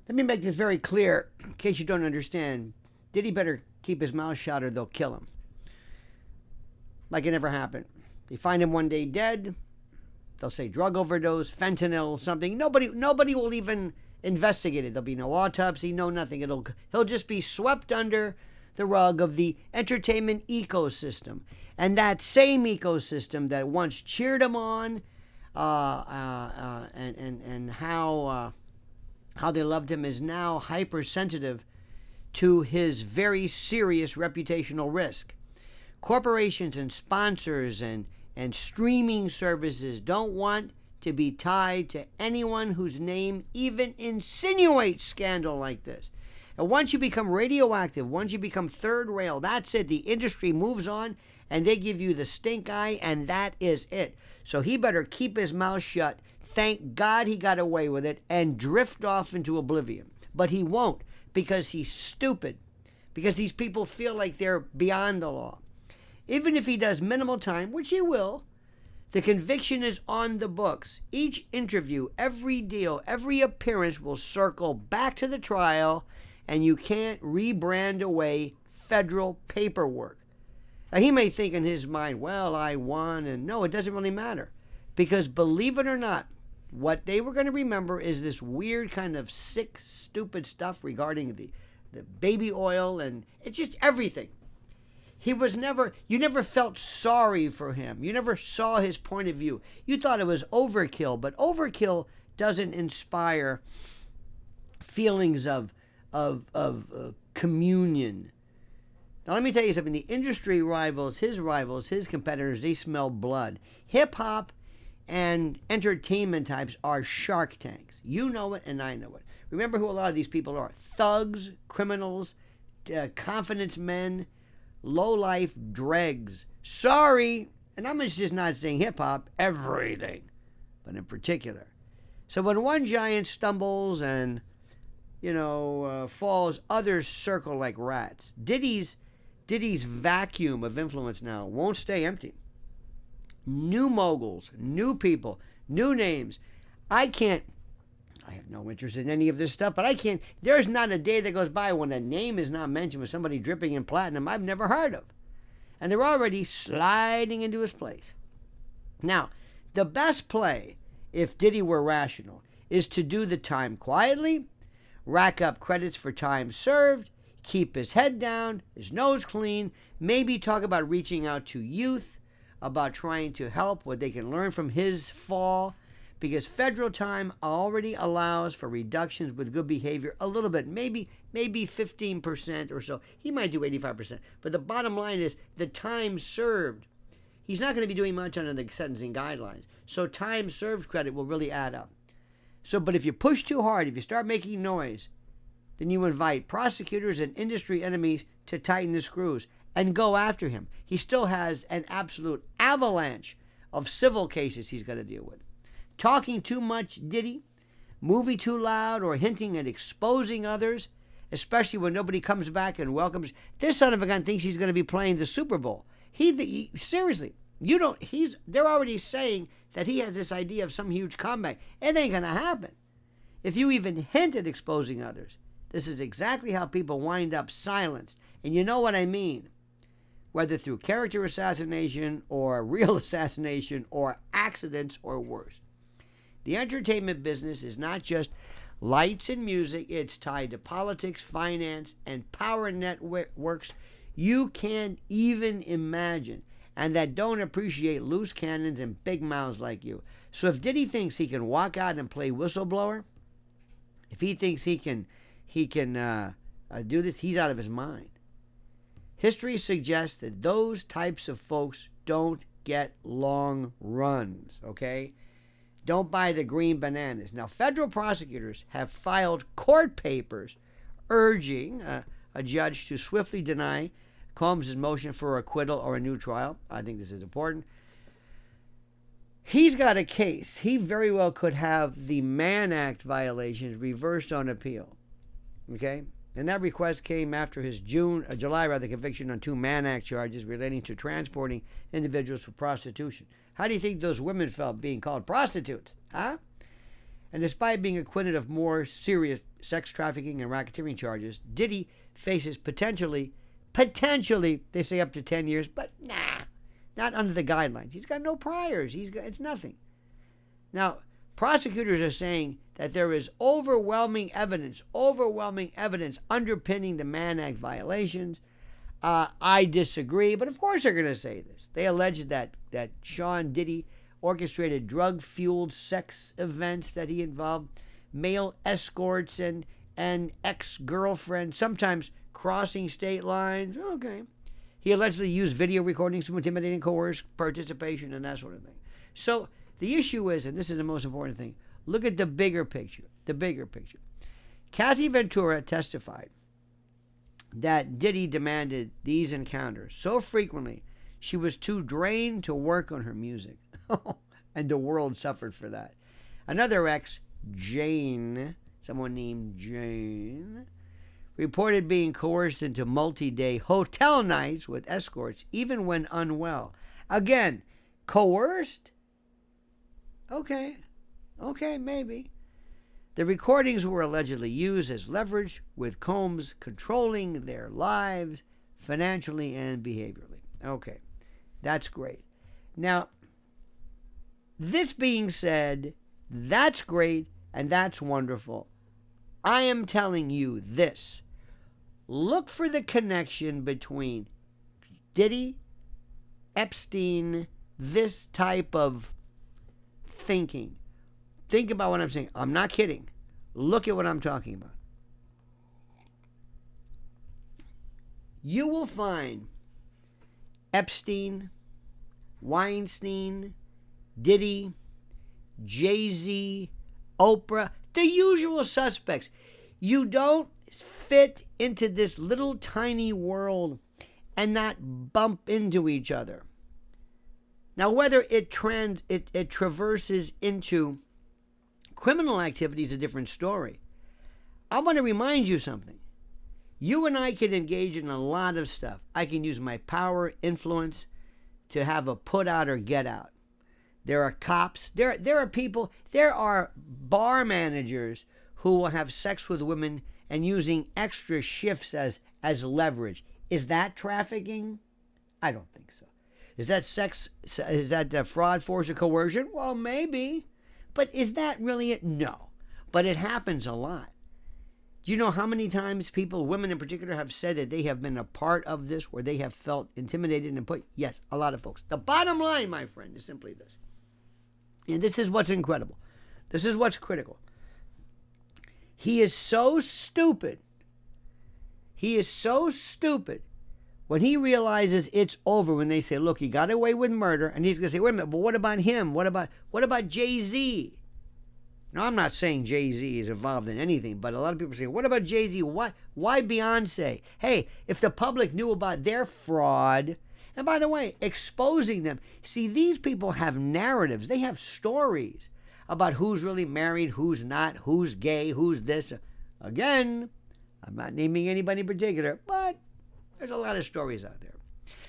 Let me make this very clear in case you don't understand. Diddy better keep his mouth shut or they'll kill him. Like it never happened. They find him one day dead. They'll say drug overdose, fentanyl, something. Nobody will even investigate it. There'll be no autopsy, no nothing. He'll just be swept under the rug of the entertainment ecosystem. And that same ecosystem that once cheered him on, and how they loved him is now hypersensitive to his very serious reputational risk. Corporations and sponsors and streaming services don't want to be tied to anyone whose name even insinuates scandal like this. And once you become radioactive, once you become third rail, that's it. The industry moves on and they give you the stink eye, and that is it. So he better keep his mouth shut. Thank God he got away with it and drift off into oblivion. But he won't, because he's stupid. Because these people feel like they're beyond the law. Even if he does minimal time, which he will, the conviction is on the books. Each interview, every deal, every appearance will circle back to the trial, and you can't rebrand away federal paperwork. Now, he may think in his mind, well, I won, and no, it doesn't really matter. Because believe it or not, what they were going to remember is this weird kind of sick, stupid stuff regarding the baby oil, and it's just everything. You never felt sorry for him. You never saw his point of view. You thought it was overkill, but overkill doesn't inspire feelings of communion. Now, let me tell you something. The industry rivals, his competitors, they smell blood. Hip-hop and entertainment types are shark tanks. You know it, and I know it. Remember who a lot of these people are. Thugs, criminals, confidence men, low-life dregs. Sorry, and I'm just not saying hip-hop, everything, but in particular. So when one giant stumbles and, falls, others circle like rats. Diddy's vacuum of influence now won't stay empty. New moguls, new people, new names. I have no interest in any of this stuff, but there's not a day that goes by when a name is not mentioned with somebody dripping in platinum I've never heard of. And they're already sliding into his place. Now, the best play, if Diddy were rational, is to do the time quietly, rack up credits for time served, keep his head down, his nose clean, maybe talk about reaching out to youth, about trying to help what they can learn from his fall, because federal time already allows for reductions with good behavior a little bit, maybe 15% or so. He might do 85%. But the bottom line is the time served. He's not going to be doing much under the sentencing guidelines. So time served credit will really add up. But if you push too hard, if you start making noise, then you invite prosecutors and industry enemies to tighten the screws and go after him. He still has an absolute avalanche of civil cases he's got to deal with. Talking too much, Diddy, moving too loud, or hinting at exposing others, especially when nobody comes back and welcomes. This son of a gun thinks he's going to be playing the Super Bowl. Seriously, they're already saying that he has this idea of some huge comeback. It ain't going to happen. If you even hint at exposing others, this is exactly how people wind up silenced. And you know what I mean. Whether through character assassination or real assassination or accidents or worse. The entertainment business is not just lights and music. It's tied to politics, finance, and power networks you can't even imagine, and that don't appreciate loose cannons and big mouths like you. So if Diddy thinks he can walk out and play whistleblower, if he thinks he can do this, he's out of his mind. History suggests that those types of folks don't get long runs, okay? Don't buy the green bananas. Now, federal prosecutors have filed court papers urging a judge to swiftly deny Combs' motion for acquittal or a new trial. I think this is important. He's got a case. He very well could have the Mann Act violations reversed on appeal, okay? And that request came after his July conviction on 2 Mann Act charges relating to transporting individuals for prostitution. How do you think those women felt being called prostitutes? Huh? And despite being acquitted of more serious sex trafficking and racketeering charges, Diddy faces potentially, they say up to 10 years, but nah, not under the guidelines. He's got no priors. It's nothing. Now, prosecutors are saying that there is overwhelming evidence underpinning the Mann Act violations. I disagree, but of course they're going to say this. They allege that Sean Diddy orchestrated drug-fueled sex events that he involved, male escorts and ex-girlfriends, sometimes crossing state lines. Okay. He allegedly used video recordings to intimidate and coerce participation and that sort of thing. So the issue is, and this is the most important thing, look at the bigger picture. Cassie Ventura testified that Diddy demanded these encounters so frequently she was too drained to work on her music. And the world suffered for that. Another ex, Jane, someone named Jane, reported being coerced into multi-day hotel nights with escorts, even when unwell. Again, coerced? Okay, maybe. The recordings were allegedly used as leverage, with Combs controlling their lives financially and behaviorally. Okay, that's great. Now, this being said, that's great and that's wonderful. I am telling you this. Look for the connection between Diddy, Epstein, this type of thinking. Think about what I'm saying. I'm not kidding. Look at what I'm talking about. You will find Epstein, Weinstein, Diddy, Jay-Z, Oprah, the usual suspects. You don't fit into this little tiny world and not bump into each other. Now, whether it traverses into criminal activity is a different story. I want to remind you something. You and I can engage in a lot of stuff. I can use my power, influence to have a put out or get out. There are cops. There are people. There are bar managers who will have sex with women and using extra shifts as leverage. Is that trafficking? I don't think so. Is that sex? Is that fraud, force, or coercion? Well, maybe. But is that really it? No. But it happens a lot. Do you know how many times people, women in particular, have said that they have been a part of this, where they have felt intimidated and put? Yes, a lot of folks. The bottom line, my friend, is simply this. And this is what's incredible. This is what's critical. He is so stupid. He is so stupid when he realizes it's over, when they say, look, he got away with murder, and he's going to say, wait a minute, but what about him? What about Jay-Z? Now, I'm not saying Jay-Z is involved in anything, but a lot of people say, what about Jay-Z? Why Beyonce? Hey, if the public knew about their fraud, and by the way, exposing them. See, these people have narratives. They have stories about who's really married, who's not, who's gay, who's this. Again, I'm not naming anybody in particular, but there's a lot of stories out there.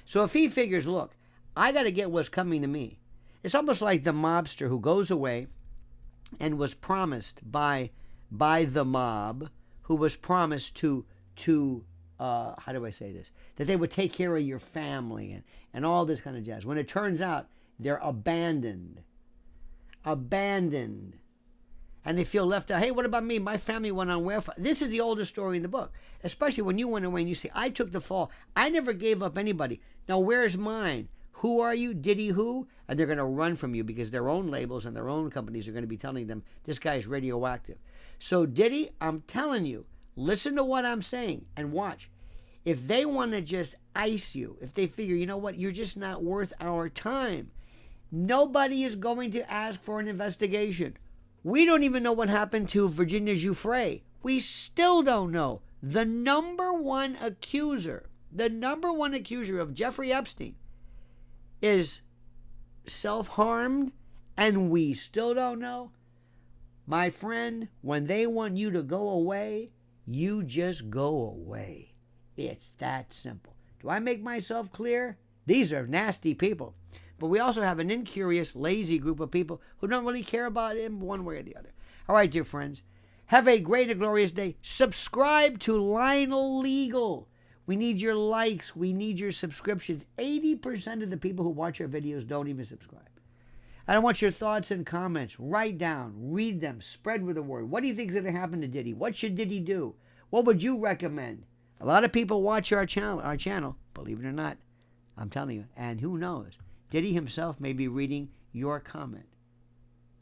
So if he figures, look, I got to get what's coming to me. It's almost like the mobster who goes away and was promised by the mob, who was promised to how do I say this? That they would take care of your family and all this kind of jazz. When it turns out they're abandoned. And they feel left out. Hey, what about me? My family went on welfare. This is the oldest story in the book. Especially when you went away and you say, I took the fall. I never gave up anybody. Now, where's mine? Who are you? Diddy who? And they're going to run from you because their own labels and their own companies are going to be telling them this guy is radioactive. So Diddy, I'm telling you, listen to what I'm saying and watch. If they want to just ice you, if they figure, you know what, you're just not worth our time, nobody is going to ask for an investigation. We don't even know what happened to Virginia Giuffre. We still don't know. The number one accuser of Jeffrey Epstein is self-harmed, and we still don't know. My friend, when they want you to go away, you just go away. It's that simple. Do I make myself clear? These are nasty people. But we also have an incurious, lazy group of people who don't really care about him one way or the other. All right, dear friends. Have a great and glorious day. Subscribe to Lionel Legal. We need your likes. We need your subscriptions. 80% of the people who watch our videos don't even subscribe. I want your thoughts and comments. Write down, read them, spread with the word. What do you think is going to happen to Diddy? What should Diddy do? What would you recommend? A lot of people watch our channel, believe it or not. I'm telling you. And who knows? Diddy himself may be reading your comment.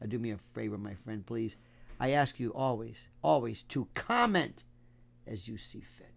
Now do me a favor, my friend, please. I ask you always, always to comment as you see fit.